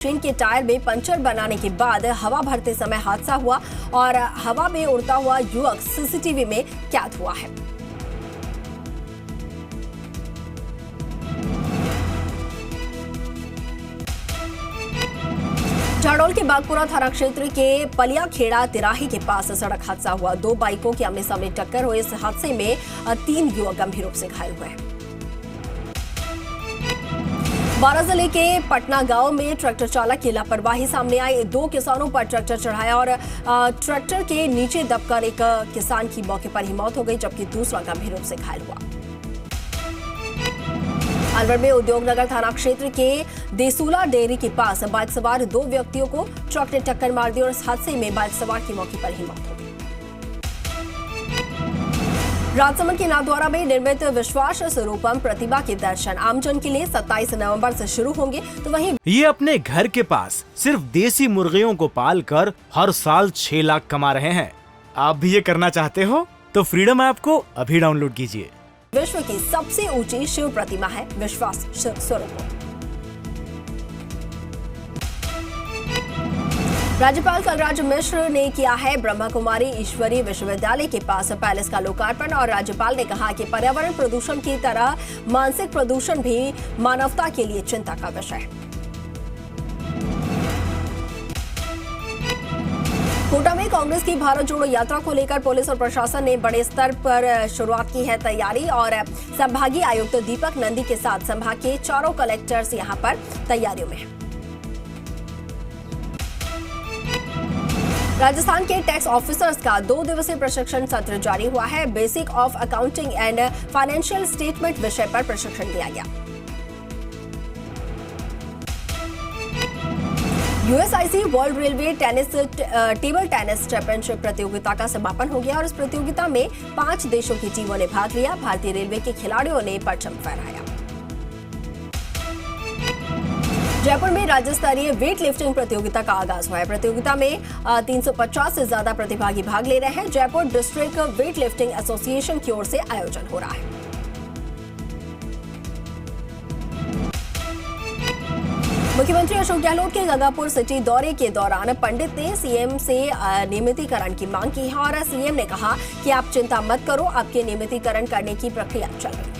Train के tyre में puncture बनाने के बाद हवा भरते समय हादसा हुआ और हवा में उड़ता हुआ युवक सीसीटीवी में कैद हुआ है। झाड़ोल के बागपुरा थाना क्षेत्र के पलियाखेड़ा तिराही के पास सड़क हादसा हुआ। दो बाइकों की आमने सामने टक्कर हुई। इस हादसे में 3 युवक गंभीर रूप से घायल हुए हैं। बारां जिले के पटना गांव में ट्रैक्टर चालक की लापरवाही सामने आई। 2 किसानों पर ट्रैक्टर चढ़ाया और ट्रैक्टर के नीचे दबकर एक किसान की मौके पर ही मौत हो गई, जबकि दूसरा गंभीर रूप से घायल हुआ। अलवर में उद्योगनगर थाना क्षेत्र के देसूला डेयरी के पास बाइक सवार 2 व्यक्तियों को ट्रक ने टक्कर मार दी और इस हादसे में बाइक सवार की मौके पर ही मौत हो गई। राजसमंद के नाथद्वारा में निर्मित विश्वास स्वरूपम प्रतिमा के दर्शन आमजन के लिए 27 नवंबर से शुरू होंगे, तो वहीं ये अपने घर के पास सिर्फ देसी मुर्गियों को पाल कर हर साल 6 लाख कमा रहे हैं। आप भी ये करना चाहते हो तो फ्रीडम ऐप को अभी डाउनलोड कीजिए। विश्व की सबसे ऊंची शिव प्रतिमा है विश्वास स्वरूपम। राज्यपाल कलराज मिश्र ने किया है ब्रह्मा कुमारी ईश्वरी विश्वविद्यालय के पास पैलेस का लोकार्पण और राज्यपाल ने कहा कि पर्यावरण प्रदूषण की तरह मानसिक प्रदूषण भी मानवता के लिए चिंता का विषय है। कोटा में कांग्रेस की भारत जोड़ो यात्रा को लेकर पुलिस और प्रशासन ने बड़े स्तर पर शुरुआत की है तैयारी और संभागीय आयुक्त दीपक नंदी के साथ संभाग के 4 कलेक्टर्स यहां पर तैयारियों में हैं। राजस्थान के टैक्स ऑफिसर्स का 2 दिवसीय प्रशिक्षण सत्र जारी हुआ है। Basic of accounting and financial statement विषय पर प्रशिक्षण दिया गया। USIC world railway table tennis championship प्रतियोगिता का समापन हो गया और इस प्रतियोगिता में 5 देशों की टीमों ने भाग लिया। भारतीय रेलवे के खिलाड़ियों ने परचम फहराया। जयपुर में राज्य स्तरीय वेट लिफ्टिंग प्रतियोगिता का आगाज हुआ है। प्रतियोगिता में 350 से ज्यादा प्रतिभागी भाग ले रहे हैं। Jaipur district weight lifting association की ओर से आयोजन हो रहा है। मुख्यमंत्री अशोक गहलोत के गंगापुर सिटी दौरे के दौरान पंडित ने सीएम से नियमितीकरण की मांग की है और सीएम ने कहा कि आप चिंता मत करो, आपके नियमितीकरण करने की प्रक्रिया चल रही है।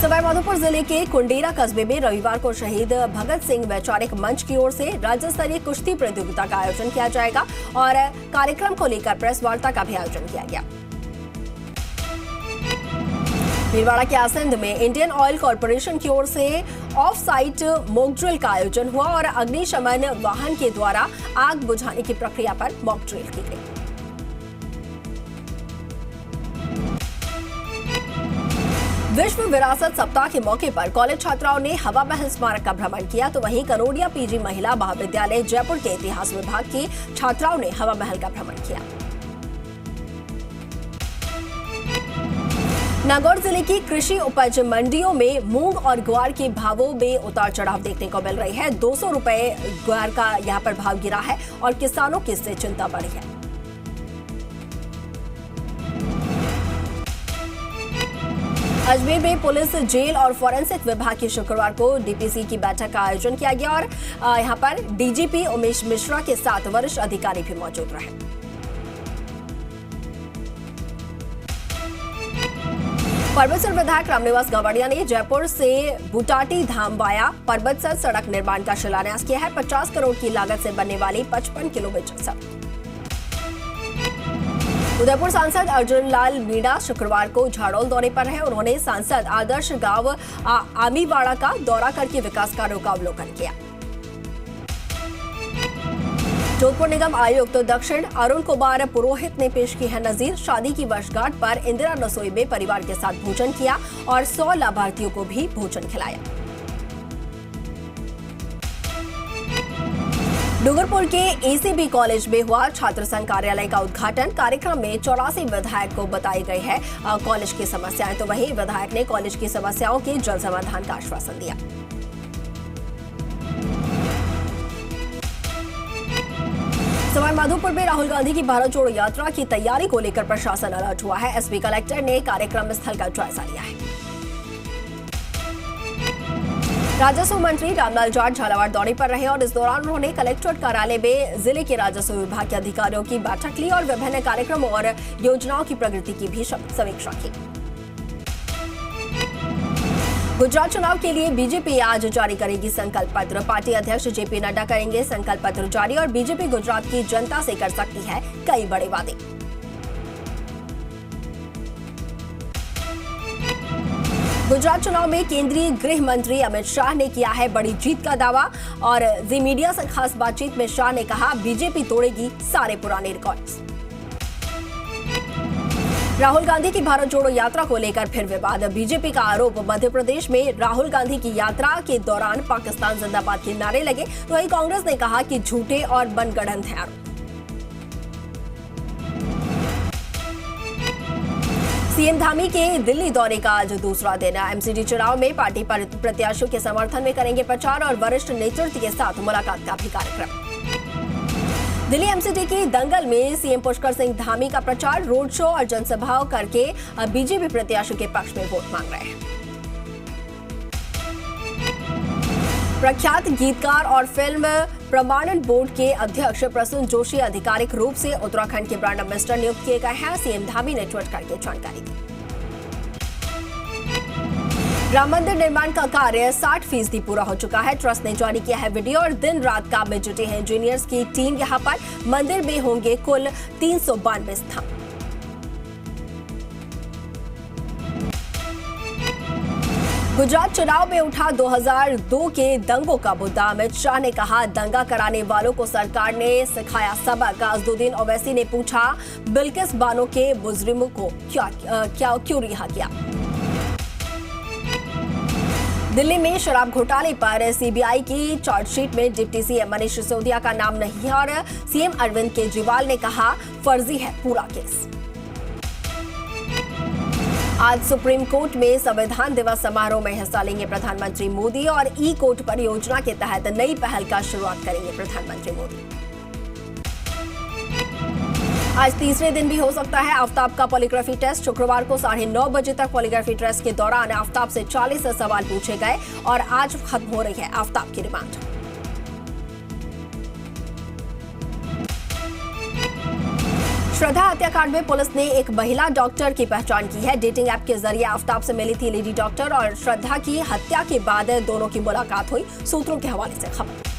सवाईमाधोपुर जिले के कुंडेरा कस्बे में रविवार को शहीद भगत सिंह वैचारिक मंच की ओर से राज्य स्तरीय कुश्ती प्रतियोगिता का आयोजन किया जाएगा और कार्यक्रम को लेकर प्रेस वार्ता का भी आयोजन किया गया। भीलवाड़ा के आसंद में इंडियन ऑयल कॉर्पोरेशन की ओर से ऑफ साइट मॉक ड्रिल का आयोजन हुआ और अग्निशमन वाहन के द्वारा आग बुझाने की प्रक्रिया पर मॉक ड्रिल की गई। विश्व विरासत सप्ताह के मौके पर कॉलेज छात्राओं ने हवा महल स्मारक का भ्रमण किया, तो वहीं करोडिया पीजी महिला महाविद्यालय जयपुर के इतिहास विभाग की छात्राओं ने हवा महल का भ्रमण किया। नागौर जिले की कृषि उपज मंडियों में मूंग और ग्वार के भावों में उतार चढ़ाव देखने को मिल रही है। 200 रुपए ग्वार का यहां पर भाव गिरा है और किसानों की इससे चिंता बढ़ी है। अजमेर में पुलिस, जेल और फॉरेंसिक विभाग की शुक्रवार को डीपीसी की बैठक का आयोजन किया गया और यहां पर डीजीपी उमेश मिश्रा के साथ वरिष्ठ अधिकारी भी मौजूद रहे। पर्वतसर विधायक रामनिवास गवाड़िया ने जयपुर से बुटाटी धाम वाया पर्वतसर सड़क निर्माण का शिलान्यास किया है। 50 करोड़ की लागत से बनने वाली 55 किलोमीटर सड़क। उदयपुर सांसद अर्जुन लाल मीणा शुक्रवार को झाड़ोल दौरे पर है। उन्होंने सांसद आदर्श गांव आमीवाड़ा का दौरा करके विकास कार्यों का अवलोकन किया। जोधपुर निगम आयुक्त दक्षिण अरुण कुमार पुरोहित ने पेश की है नजीर। शादी की वर्षगांठ पर इंदिरा रसोई में परिवार के साथ भोजन किया और 100 लाभार्थियों को भी भोजन खिलाया। डूंगरपुर के एसीबी कॉलेज में हुआ छात्र संघ कार्यालय का उद्घाटन। कार्यक्रम में 84 विधायक को बताई गई है कॉलेज की समस्याएं, तो वहीं विधायक ने कॉलेज की समस्याओं के जल्द समाधान का आश्वासन दिया। सवाईमाधोपुर में राहुल गांधी की भारत जोड़ो यात्रा की तैयारी को लेकर प्रशासन अलर्ट हुआ है। एसपी कलेक्टर ने कार्यक्रम स्थल का जायजा लिया है। राजस्व मंत्री रामलाल जाट झालावाड़ दौरे पर रहे और इस दौरान उन्होंने कलेक्ट्रेट कार्यालय में जिले के राजस्व विभाग के अधिकारियों की बैठक ली और विभिन्न कार्यक्रमों और योजनाओं की प्रगति की भी समीक्षा की। गुजरात चुनाव के लिए बीजेपी आज जारी करेगी संकल्प पत्र। पार्टी अध्यक्ष जेपी नड्डा करेंगे संकल्प पत्र जारी और बीजेपी गुजरात की जनता से कर सकती है कई बड़े वादे। गुजरात चुनाव में केंद्रीय गृह मंत्री अमित शाह ने किया है बड़ी जीत का दावा और जी मीडिया से खास बातचीत में शाह ने कहा बीजेपी तोड़ेगी सारे पुराने रिकॉर्ड्स। राहुल गांधी की भारत जोड़ो यात्रा को लेकर फिर विवाद। बीजेपी का आरोप मध्य प्रदेश में राहुल गांधी की यात्रा के दौरान पाकिस्तान जिंदाबाद के नारे लगे, तो वहीं कांग्रेस ने कहा कि झूठे और मनगढ़ंत हैं आरोप। सीएम धामी के दिल्ली दौरे का आज दूसरा दिन। एमसीडी चुनाव में पार्टी प्रत्याशियों के समर्थन में करेंगे प्रचार और वरिष्ठ नेतृत्व के साथ मुलाकात का भी कार्यक्रम। दिल्ली एमसीडी की दंगल में सीएम पुष्कर सिंह धामी का प्रचार, रोड शो और जनसभाओं करके बीजेपी प्रत्याशियों के पक्ष में वोट मांग रहे हैं। प्रख्यात गीतकार और फिल्म प्रमाणन बोर्ड के अध्यक्ष प्रसून जोशी आधिकारिक रूप से उत्तराखंड के ब्रांड एम्बेसडर नियुक्त किए गए हैं। सीएम धामी ने ट्वीट करके जानकारी दी। राम मंदिर निर्माण का कार्य 60% पूरा हो चुका है। ट्रस्ट ने जारी किया है वीडियो और दिन रात काम में जुटे हैं इंजीनियर्स की टीम। यहां पर मंदिर में होंगे कुल 392 स्तंभ। गुजरात चुनाव में उठा 2002 के दंगों का मुद्दा। अमित शाह ने कहा दंगा कराने वालों को सरकार ने सिखाया सबक। अजदुद्दीन ओवैसी ने पूछा बिल्किस बानो के मुजरिमों को क्यों रिहा किया। दिल्ली में शराब घोटाले पर सीबीआई की चार्जशीट में डिप्टी सीएम मनीष सिसोदिया का नाम नहीं है और सीएम अरविंद केजरीवाल ने कहा फर्जी है पूरा केस। आज सुप्रीम कोर्ट में संविधान दिवस समारोह में हिस्सा लेंगे प्रधानमंत्री मोदी और ई कोर्ट परियोजना के तहत नई पहल का शुरुआत करेंगे प्रधानमंत्री मोदी। आज तीसरे दिन भी हो सकता है आफ्ताब का पॉलीग्राफी टेस्ट। शुक्रवार को 9:30 बजे तक पॉलीग्राफी टेस्ट के दौरान आफ्ताब से 40 सवाल पूछे गए और आज खत्म हो रही है आफ्ताब की रिमांड। श्रद्धा हत्याकांड में पुलिस ने एक महिला डॉक्टर की पहचान की है। डेटिंग ऐप के जरिए आफ्ताब से मिली थी लेडी डॉक्टर और श्रद्धा की हत्या के बाद दोनों की मुलाकात हुई, सूत्रों के हवाले से खबर।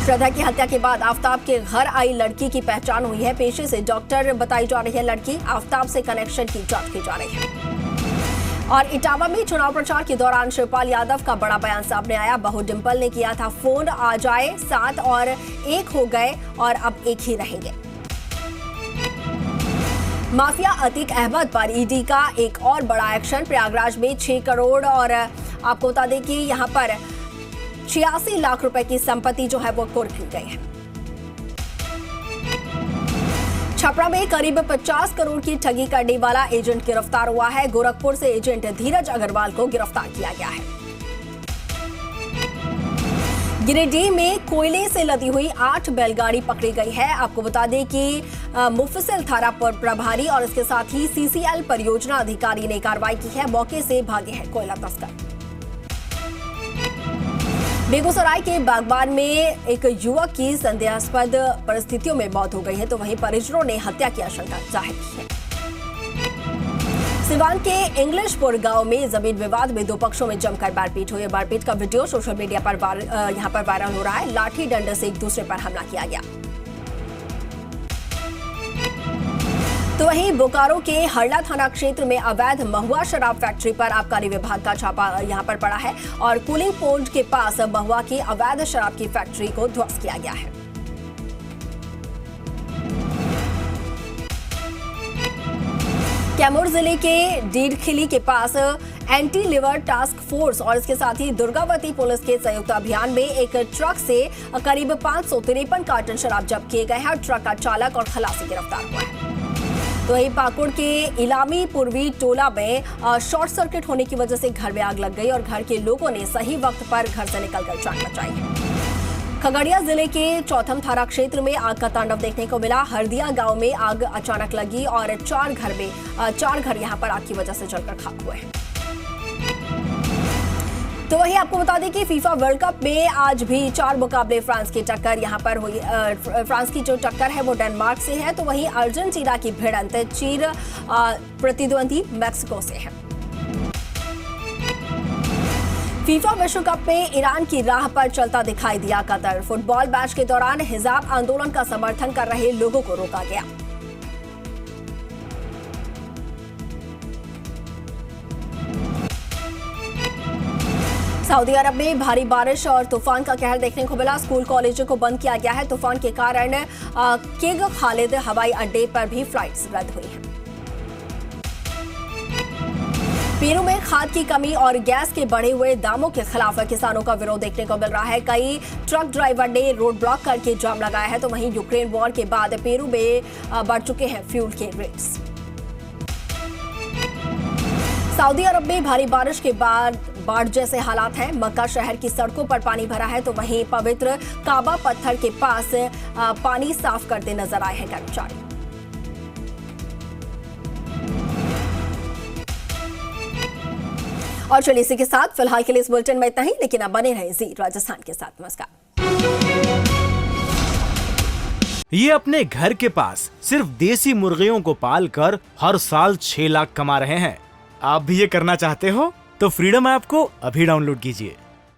श्रद्धा की हत्या के बाद आफ्ताब के घर आई लड़की की पहचान हुई है। पेशे से डॉक्टर बताई जा रही है लड़की। आफ्ताब से कनेक्शन की जांच की जा रही है। और इटावा में चुनाव प्रचार के दौरान शिवपाल यादव का बड़ा बयान सामने आया। बहू डिंपल ने किया था फोन, आ जाए 7 और 1 हो गए और अब 1 ही रहेंगे। माफिया अतीक अहमद पर ईडी का एक और बड़ा एक्शन। प्रयागराज में 6 करोड़ और आपको बता दें कि यहां पर 86 लाख रुपए की संपत्ति जो है वो कुर्क की गई है। छपरा में करीब 50 करोड़ की ठगी करने वाला एजेंट गिरफ्तार हुआ है। गोरखपुर से एजेंट धीरज अग्रवाल को गिरफ्तार किया गया है। गिरिडीह में कोयले से लदी हुई 8 बैलगाड़ी पकड़ी गई है। आपको बता दें कि मुफस्सिल थाना प्रभारी और इसके साथ ही सीसीएल परियोजना अधिकारी ने कार्रवाई की है। मौके से भागे हैं कोयला तस्कर। बेगूसराय के बागबान में एक युवक की संदेहास्पद परिस्थितियों में मौत हो गई है, तो वहीं परिजनों ने हत्या की आशंका जाहिर की है। सिवान के इंग्लिशपुर गांव में जमीन विवाद में 2 पक्षों में जमकर मारपीट हुई। मारपीट का वीडियो सोशल मीडिया पर यहां पर वायरल हो रहा है। लाठी डंडे से एक दूसरे पर हमला किया गया। तो वहीं बोकारो के हरला थाना क्षेत्र में अवैध महुआ शराब फैक्ट्री पर आबकारी विभाग का छापा यहां पर पड़ा है और कूलिंग पॉइंट के पास महुआ की अवैध शराब की फैक्ट्री को ध्वस्त किया गया है। कैमूर जिले के डीडखिली के पास एंटी लिवर टास्क फोर्स और इसके साथ ही दुर्गावती पुलिस के संयुक्त अभियान में एक ट्रक से करीब 553 कार्टन शराब जब्त किए गए हैं और ट्रक का चालक और खलासी गिरफ्तार हुआ है। तो वहीं पाकुड़ के इलामी पूर्वी टोला में शॉर्ट सर्किट होने की वजह से घर में आग लग गई और घर के लोगों ने सही वक्त पर घर से निकलकर जान बचाई है। खगड़िया जिले के चौथम थाना क्षेत्र में आग का तांडव देखने को मिला। हरदिया गांव में आग अचानक लगी और 4 घर यहां पर आग की वजह से जलकर खाक हुए हैं। तो वही आपको बता दें कि फीफा वर्ल्ड कप में आज भी 4 मुकाबले फ्रांस की टक्कर यहां पर हुई। फ्रांस की जो टक्कर है वो डेनमार्क से है, तो वहीं अर्जेंटीना की भिड़ंत चीर प्रतिद्वंदी मैक्सिको से है। फीफा विश्व कप में ईरान की राह पर चलता दिखाई दिया कतर। फुटबॉल मैच के दौरान हिजाब आंदोलन का समर्थन कर रहे लोगों को रोका गया। सऊदी अरब में भारी बारिश और तूफान का कहर देखने को मिला। स्कूल कॉलेजों को बंद किया गया है। तूफान के कारण किंग खालिद हवाई अड्डे पर भी फ्लाइट्स रद्द हुई हैं। पेरू में खाद की कमी और गैस के बढ़े हुए दामों के खिलाफ किसानों का विरोध देखने को मिल रहा है। कई ट्रक ड्राइवर ने रोड ब्लॉक करके जाम लगाया है। तो वहीं यूक्रेन वॉर के बाद पेरू में बढ़ चुके हैं फ्यूल के रेट्स। सऊदी अरब में भारी बारिश के बाद बाढ़ जैसे हालात हैं। मक्का शहर की सड़कों पर पानी भरा है, तो वहीं पवित्र काबा पत्थर के पास पानी साफ करते नजर आए हैं कर्मचारी। और चलिए इसी के साथ फिलहाल के लिए इस बुलेटिन में इतना ही, लेकिन अब बने रहे जी राजस्थान के साथ। नमस्कार। ये अपने घर के पास सिर्फ देसी मुर्गियों को पालकर हर साल 6 लाख कमा रहे हैं। आप भी ये करना चाहते हो तो फ्रीडम ऐप को अभी डाउनलोड कीजिए।